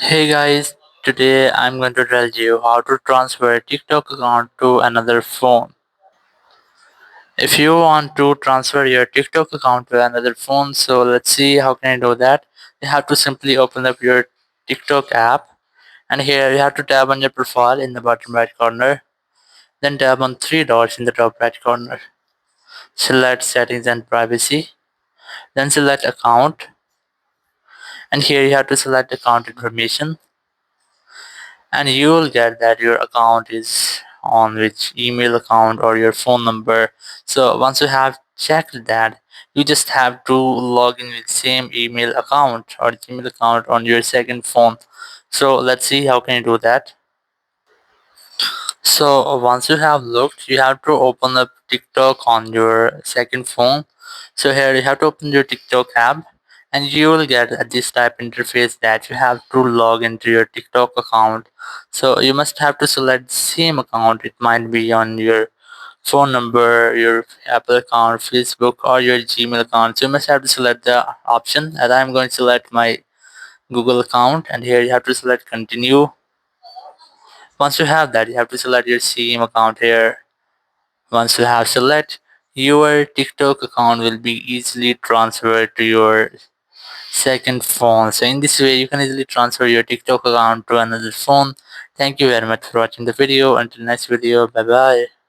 Hey guys, today I'm going to tell you how to transfer a TikTok account to another phone. If you want to transfer your TikTok account to another phone, so let's see how can you do that. You have to simply open up your TikTok app, and here you have to tap on your profile in the bottom right corner, then tap on three dots in the top right corner. Select settings and privacy, then select account, and here you have to select account information, and you will get that your account is on which email account or your phone number. So once you have checked that, you just have to log in with same email account or Gmail account on your second phone. So let's see how can you do that. So once you have looked, you have to open up TikTok on your second phone. So here you have to open your TikTok app, and you will get this type interface that you have to log into your TikTok account. So you must have to select the same account. It might be on your phone number, your Apple account, Facebook, or your Gmail account. So you must have to select the option, and I'm going to select my Google account, and here you have to select continue. Once you have that, you have to select your same account here. Once you have select, your TikTok account will be easily transferred to your second phone. So in this way, you can easily transfer your TikTok account to another phone. Thank you very much for watching the video. Until next video, bye bye.